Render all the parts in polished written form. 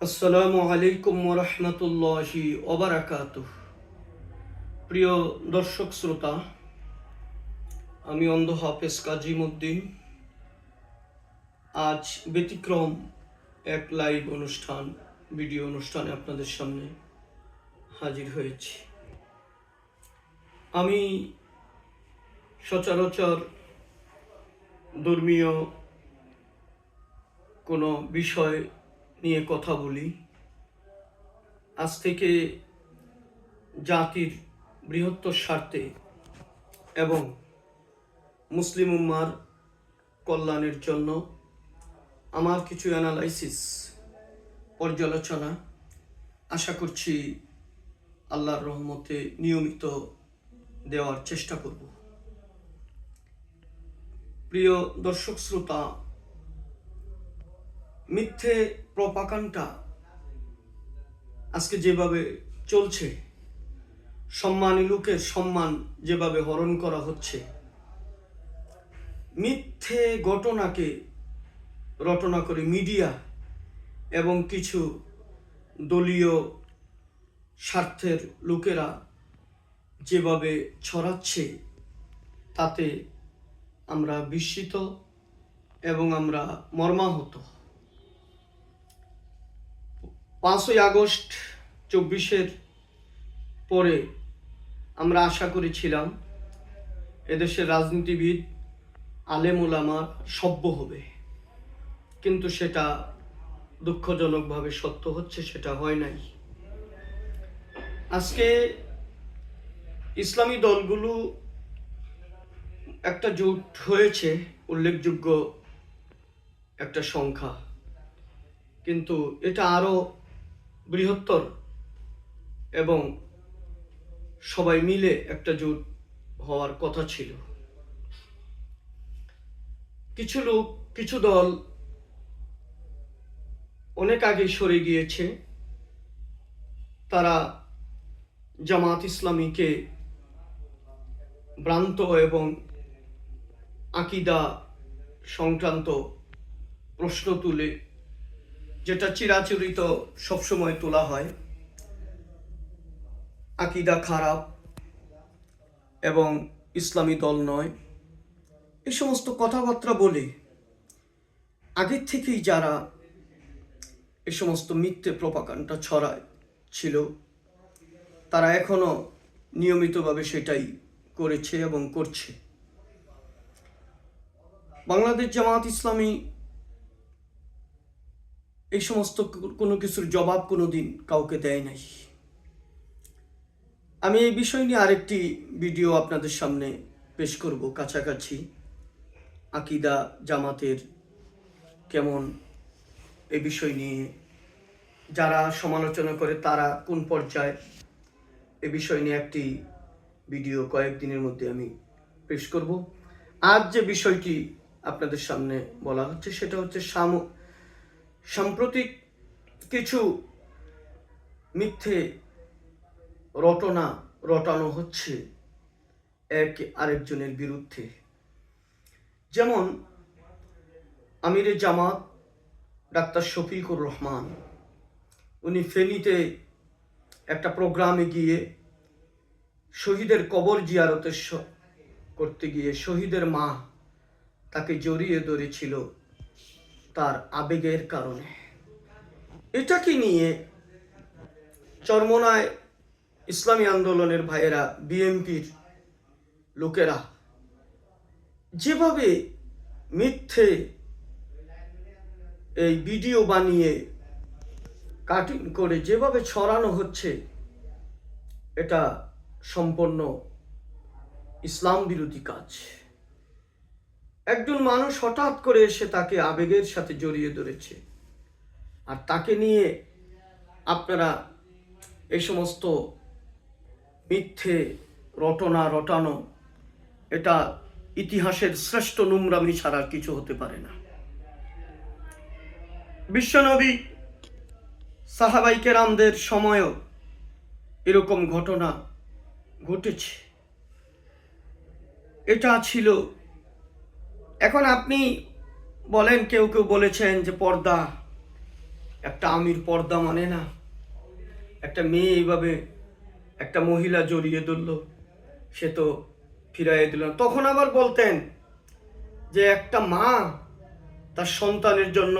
আসসালামু আলাইকুম ওয়া রাহমাতুল্লাহি ওয়া বারাকাতুহু। প্রিয় দর্শক শ্রোতা, আমি অন্ধ হাফেজ কাজীমউদ্দিন আজ ব্যতিক্রম এক লাইভ অনুষ্ঠান, ভিডিও অনুষ্ঠানে আপনাদের সামনে হাজির হয়েছি। আমি সচরাচর ধর্মীয় কোনো বিষয় নিয়ে কথা বলি। আজ থেকে জাতির বৃহত্তর স্বার্থে এবং মুসলিম উম্মার কল্যাণের জন্য আমার কিছু অ্যানালাইসিস, পর্যালোচনা আশা করছি আল্লাহর রহমতে নিয়মিত দেওয়ার চেষ্টা করব। প্রিয় দর্শক শ্রোতা, মিথ্যে প্রপাগান্ডা আজকে যেভাবে চলছে, সম্মানী লোকের সম্মান যেভাবে হরণ করা হচ্ছে, মিথ্যে ঘটনাকে রটনা করে মিডিয়া এবং কিছু দলীয় স্বার্থের লোকেরা যেভাবে ছড়াচ্ছে, তাতে আমরা বিস্মিত এবং আমরা মর্মাহত। 5ই আগস্ট 24-এর পরে আমরা আশা করেছিলাম এদেশের রাজনীতিবিদ, আলেম ওলামা সভ্য হবে, কিন্তু সেটা দুঃখজনকভাবে সত্য হচ্ছে, সেটা হয় নাই। আজকে ইসলামী দলগুলো একটা জোট হয়েছে, উল্লেখযোগ্য একটা সংখ্যা, কিন্তু এটা আরো বৃহত্তর এবং সবাই মিলে একটা জোট হওয়ার কথা ছিল। কিছু লোক, কিছু দল অনেক আগে সরে গিয়েছে। তারা জামাত ইসলামীকে ভ্রান্ত এবং আকীদা সংক্রান্ত প্রশ্ন তুলে, যেটা চিরাচরিত সবসময় তোলা হয়, আকীদা খারাপ এবং ইসলামী দল নয়, এই সমস্ত কথাবার্তা বলে আগের থেকেই যারা এই সমস্ত মিথ্যে প্রপাগান্ডা ছড়ায় ছিল, তারা এখনো নিয়মিতভাবে সেটাই করেছে এবং করছে। বাংলাদেশ জামাত ইসলামী এই সমস্ত কোনো কিছুর জবাব কোনোদিন কাউকে দেয় নাই। আমি এই বিষয় নিয়ে আরেকটি ভিডিও আপনাদের সামনে পেশ করব, কাছাকাছি আকীদা জামাতের কেমন, এই বিষয় নিয়ে যারা সমালোচনা করে তারা কোন পর্যায়ে, এ বিষয় নিয়ে একটি ভিডিও কয়েকদিনের মধ্যে আমি পেশ করব। আজ যে বিষয়টি আপনাদের সামনে বলা হচ্ছে, সেটা হচ্ছে সাম্প্রতিক কিছু মিথ্যে রটনা রটানো হচ্ছে এক আরেকজনের বিরুদ্ধে। যেমন আমিরে জামাত ডাক্তার শফিকুর রহমান, উনি ফেনীতে একটা প্রোগ্রামে গিয়ে শহীদের কবর জিয়ারত করতে গিয়ে শহীদের মা তাকে জড়িয়ে ধরেছিল তার আবেগের কারণে। এটাকে নিয়ে চরমোনায় ইসলামী আন্দোলনের ভাইয়েরা, বিএনপির লোকেরা যেভাবে মিথ্যে এই ভিডিও বানিয়ে কাটিং করে যেভাবে ছড়ানো হচ্ছে, এটা সম্পূর্ণ ইসলাম বিরোধী কাজ। একজন মানুষ হঠাৎ করে এসে তাকে আবেগের সাথে জড়িয়ে ধরেছে, আর তাকে নিয়ে আপনারা এই সমস্ত মিথ্যে রটনা রটানো, এটা ইতিহাসের শ্রেষ্ঠ নোংরামি ছাড়া কিছু হতে পারে না। বিশ্বনবী সাহাবাই কেরামদের সময়ও এরকম ঘটনা ঘটেছে। এটা ছিল, এখন আপনি বলেন, কেউ কেউ বলেছেন যে পর্দা একটা আমির পর্দা মানে না, একটা মেয়ে এইভাবে একটা মহিলা জড়িয়ে ধরল, সে তো ফিরাইয়ে দিল না। তখন আবার বলতেন যে একটা মা তার সন্তানের জন্য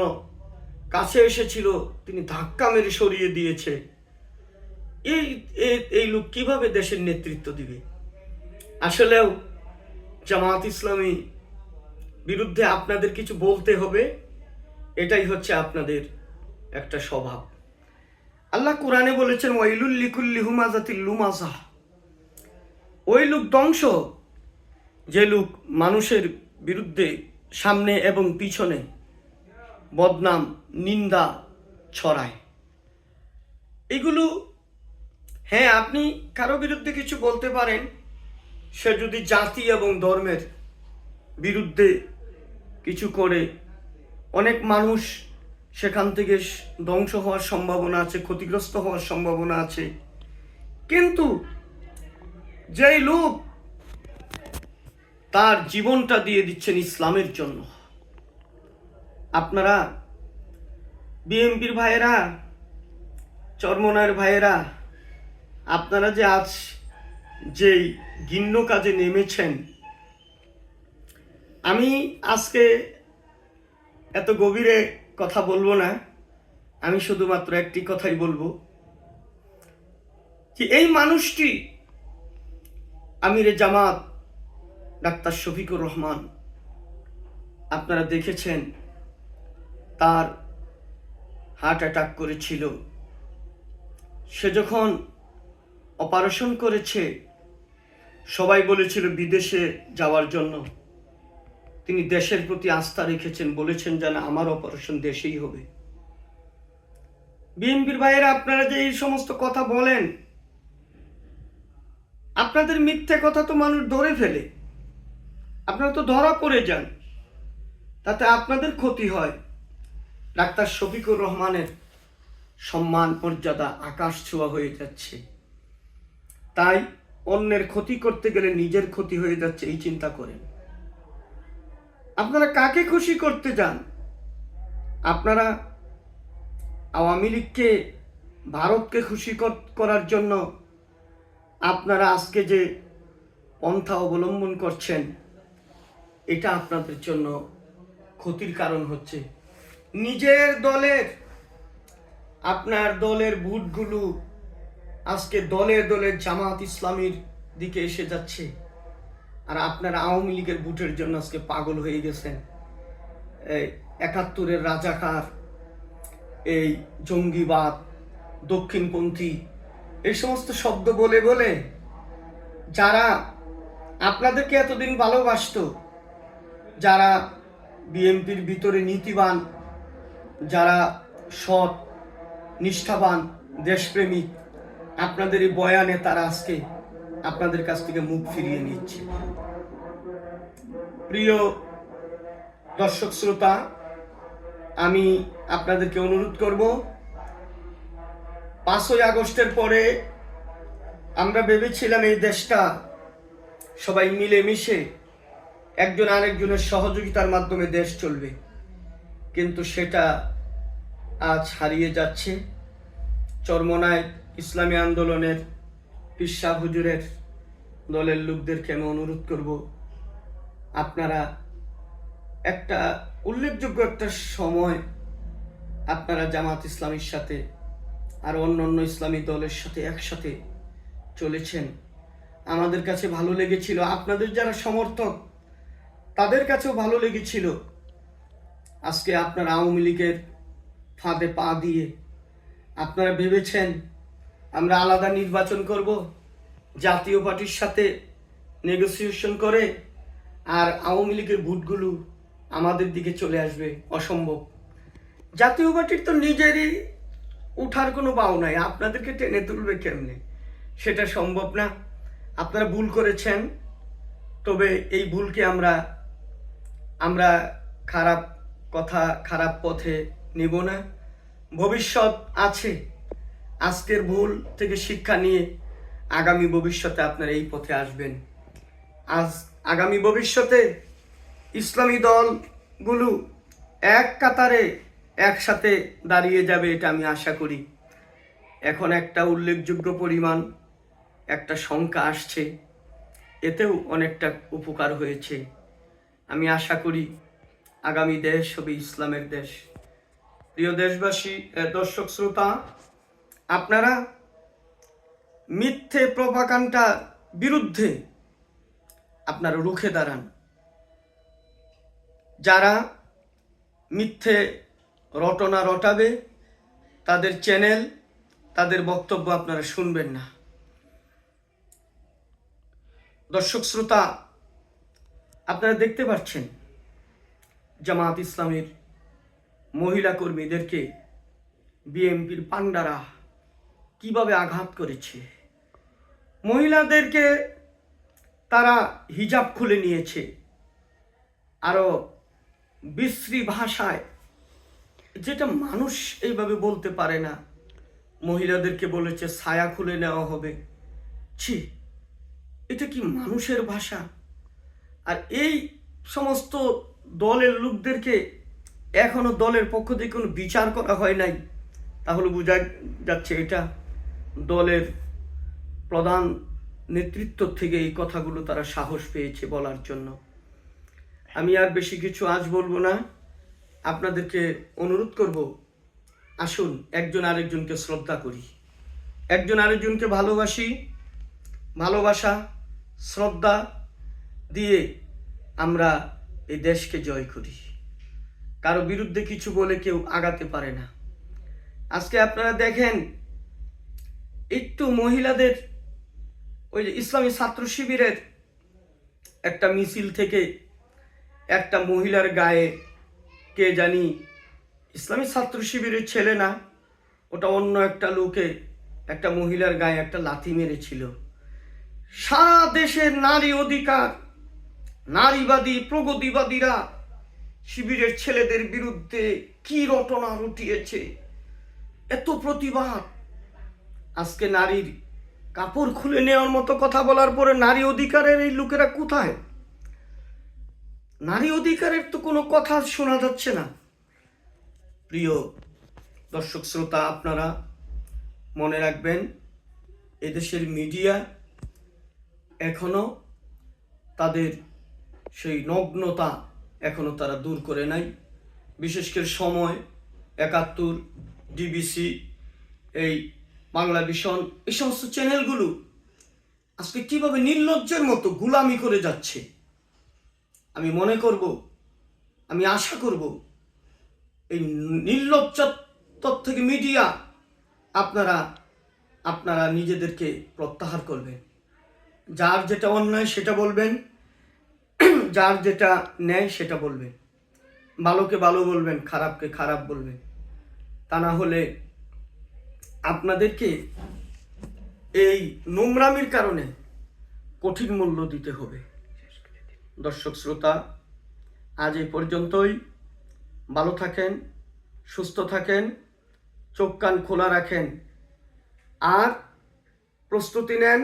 কাছে এসেছিল, তিনি ধাক্কা মেরে সরিয়ে দিয়েছে। এই এই লোক কিভাবে দেশের নেতৃত্ব দিবে? আসলেও জামাত ইসলামী বিরুদ্ধে আপনাদের কিছু বলতে হবে, এটাই হচ্ছে আপনাদের একটা স্বভাব। আল্লাহ কোরআনে বলেছেন ওয়াইলুল লিকুল্লি হুমাজাতিল লুমাজাহ, ওই লোক ধ্বংস যে লোক মানুষের বিরুদ্ধে সামনে এবং পিছনে বদনাম নিন্দা ছড়ায়। এগুলো হ্যাঁ, আপনি কারো বিরুদ্ধে কিছু বলতে পারেন, সে যদি জাতি এবং ধর্মের বিরুদ্ধে কিছু করে অনেক মানুষ সেখান থেকে ধ্বংস হওয়ার সম্ভাবনা আছে, ক্ষতিগ্রস্ত হওয়ার সম্ভাবনা আছে। কিন্তু যেই লোক তার জীবনটা দিয়ে দিচ্ছেন ইসলামের জন্য, আপনারা বিএনপির ভাইয়েরা, চরমনায়ের ভাইয়েরা, আপনারা যে আজ যেই ঘৃণ্য কাজে নেমেছেন, আমি আজকে এত গভীরে কথা বলবো না, আমি শুধুমাত্র একটি কথাই বলবো যে এই মানুষটি আমিরে জামাত ডাক্তার শফিকুর রহমান, আপনারা দেখেছেন তার হার্ট অ্যাটাক করেছিল। সে যখন অপারেশন করেছে, সবাই বলেছিল বিদেশে যাওয়ার জন্য, তিনি দেশের প্রতি আস্থা রেখেছেন, বলেছেন যেন আমার অপারেশন দেশেই হবে। বিএনপির ভাইয়েরা, আপনারা যে এই সমস্ত কথা বলেন, আপনাদের মিথ্যে কথা তো মানুষ ধরে ফেলে, আপনারা তো ধরা পড়ে যান, তাতে আপনাদের ক্ষতি হয়। ডাক্তার শফিকুর রহমানের সম্মান মর্যাদা আকাশ ছোঁয়া হয়ে যাচ্ছে, তাই অন্যের ক্ষতি করতে গেলে নিজের ক্ষতি হয়ে যাচ্ছে, এই চিন্তা করেন। আপনারা কাকে খুশি করতে যান? আপনারা আওয়ামী লীগকে, ভারতকে খুশি করার জন্য আপনারা আজকে যে পন্থা অবলম্বন করছেন, এটা আপনাদের জন্য ক্ষতির কারণ হচ্ছে। নিজের দলের, আপনার দলের ভোটগুলো আজকে দলে দলে জামাত ইসলামীর দিকে এসে যাচ্ছে, আর আপনারা আওয়ামী লীগের ভোটের জন্য আজকে পাগল হয়ে গেছেন। ৭১-এর রাজাকার, এই জঙ্গিবাদ, দক্ষিণপন্থী, এই সমস্ত শব্দ বলে বলে যারা আপনাদেরকে এতদিন ভালোবাসত, যারা বিএনপির ভিতরে নীতিবান, যারা সৎ, নিষ্ঠাবান, দেশপ্রেমিক, আপনাদের এই বয়ানে তারা আজকে আপনাদের কাছ থেকে মুখ ফিরিয়ে নিচ্ছে। প্রিয় দর্শক শ্রোতা, আমি আপনাদেরকে অনুরোধ করব, ৫ই আগস্টের পরে আমরা ভেবেছিলাম এই দেশটা সবাই মিলেমিশে একজন আরেকজনের সহযোগিতার মাধ্যমে দেশ চলবে, কিন্তু সেটা আজ হারিয়ে যাচ্ছে। চরমনায় ইসলামী আন্দোলনের পীর সাহেব হুজুরের দলের লোকদেরকে আমি অনুরোধ করব, আপনারা একটা উল্লেখযোগ্য একটা সময় আপনারা জামাত ইসলামীর সাথে আর অন্যান্য ইসলামী দলের সাথে একসাথে চলেছেন, আমাদের কাছে ভালো লেগেছিল, আপনাদের যারা সমর্থক তাদের কাছেও ভালো লেগেছিল। আজকে আপনারা আওয়ামী লীগের ফাঁদে পা দিয়ে আপনারা ভেবেছেন আমরা আলাদা নির্বাচন করব, জাতীয় পার্টির সাথে নেগোসিয়েশন করে, আর আওয়ামী লীগের ভোটগুলো আমাদের দিকে চলে আসবে। অসম্ভব। জাতীয় পার্টির তো নিজেরই উঠার কোনো বাউ নাই, আপনাদেরকে টেনে তুলবে কেমনে? সেটা সম্ভব না। আপনারা ভুল করেছেন, তবে এই ভুলকে আমরা খারাপ কথা, খারাপ পথে নিব না। ভবিষ্যৎ আছে, আজকের ভুল থেকে শিক্ষা নিয়ে আগামী ভবিষ্যতে আপনারা এই পথে আসবেন। আগামী ভবিষ্যতে ইসলামী দলগুলো এক কাতারে একসাথে দাঁড়িয়ে যাবে, এটা আমি আশা করি। এখন একটা উল্লেখযোগ্য পরিমাণ একটা সংখ্যা আসছে, এতেও অনেকটা উপকার হয়েছে। আমি আশা করি আগামী দেশ হবে ইসলামের দেশ। প্রিয় দেশবাসী, দর্শক শ্রোতা, আপনারা মিথ্যে প্রপাগান্ডার বিরুদ্ধে আপনারা রুখে দাঁড়ান। যারা মিথ্যে রটনা রটাবে তাদের চ্যানেল, তাদের বক্তব্য আপনারা শুনবেন না। দর্শক শ্রোতা, আপনারা দেখতে পাচ্ছেন জামাত ইসলামের মহিলা কর্মীদেরকে বিএনপির পান্ডারা কিভাবে আঘাত করেছে। মহিলাদেরকে তারা হিজাব খুলে নিয়েছে, আরো বিশ্রী ভাষায়, যেটা মানুষ এইভাবে বলতে পারে না, মহিলাদেরকে বলেছে ছায়া খুলে নেওয়া হবে। ছি, এটা কি মানুষের ভাষা? আর এই সমস্ত দলের লোকদেরকে এখনো দলের পক্ষ থেকে কোনো বিচার করা হয় নাই, তাহলে বোঝা যাচ্ছে এটা দলের প্রধান নেতৃত্ব থেকে এই কথাগুলো তারা সাহস পেয়েছে বলার জন্য। আমি আর বেশি কিছু আজ বলবো না, আপনাদেরকে অনুরোধ করব, আসুন একজন আরেকজনকে শ্রদ্ধা করি, একজন আরেকজনকে ভালোবাসি, ভালোবাসা শ্রদ্ধা দিয়ে আমরা এই দেশকে জয় করি। কারো বিরুদ্ধে কিছু বলে কেউ আগাতে পারে না। আজকে আপনারা দেখেন, একটু মহিলাদের ওই যে ইসলামী ছাত্র শিবিরের একটা মিছিল থেকে একটা মহিলার গায়ে, কে জানি ইসলামী ছাত্র শিবিরের ছেলে না, ওটা অন্য একটা লোকে একটা মহিলার গায়ে একটা লাথি মেরেছিল। সারা দেশের নারী অধিকার, নারীবাদী প্রগতিবাদীরা শিবিরের ছেলেদের বিরুদ্ধে কি রটনা রটিয়েছে, এত প্রতিবাদ। আজকে নারীর কাপড় খুলে নেওয়ার মতো কথা বলার পরে নারী অধিকারের এই লোকেরা কোথায়? নারী অধিকারের তো কোনো কথা শোনা যাচ্ছে না। প্রিয় দর্শক শ্রোতা, আপনারা মনে রাখবেন, এদেশের মিডিয়া এখনো তাদের সেই নগ্নতা এখনো তারা দূর করে নাই। বিশেষ করে সময়, ৭১, ডিবিসি, এই বাংলা ভিশন, এই সমস্ত চ্যানেলগুলো আজকে কিভাবে নির্লজ্জের মতো গুলামি করে যাচ্ছে। আমি মনে করব, আমি আশা করব, এই নির্লজ্জতার থেকে মিডিয়া আপনারা নিজেদেরকে প্রত্যাহার করবেন। যার যেটা অন্যায় সেটা বলবেন, যার যেটা ন্যায় সেটা বলবেন, ভালোকে ভালো বলবেন, খারাপকে খারাপ বলবেন। তা না হলে আপনাদেরকে এই নোংরামির কারণে কঠিন মূল্য দিতে হবে। দর্শক শ্রোতা, আজ এই পর্যন্তই। ভালো থাকেন, সুস্থ থাকেন, চোখ কান খোলা রাখেন, আর প্রস্তুতি নেন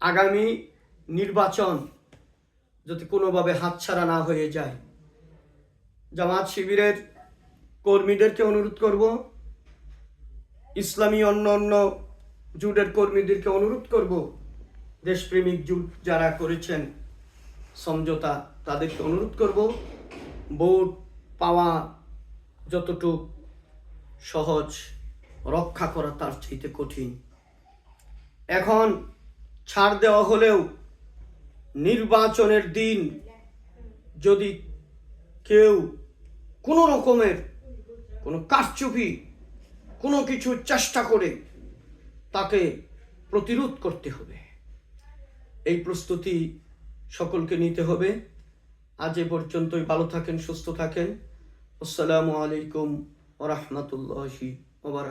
আগামী নির্বাচন যাতে কোনোভাবে হাতছাড়া না হয়ে যায়। জামাত শিবিরের কর্মীদেরকে অনুরোধ করব, ইসলামী অন্য জোটের কর্মীদেরকে অনুরোধ করব, দেশপ্রেমিক জোট যারা করেছেন সমঝোতা, তাদেরকে অনুরোধ করব, ভোট পাওয়া যতটুক সহজ, রক্ষা করা তার চাইতে কঠিন। এখন ছাড় দেওয়া হলেও নির্বাচনের দিন যদি কেউ কোনো রকমের কোনো কারচুপি, কোনো কিছু চেষ্টা করে, তাকে প্রতিরোধ করতে হবে। এই প্রস্তুতি সকলকে নিতে হবে। আজ এ পর্যন্তই। ভালো থাকেন, সুস্থ থাকেন। আসসালামু আলাইকুম ওয়া রাহমাতুল্লাহি ওয়া বারাকাতুহু।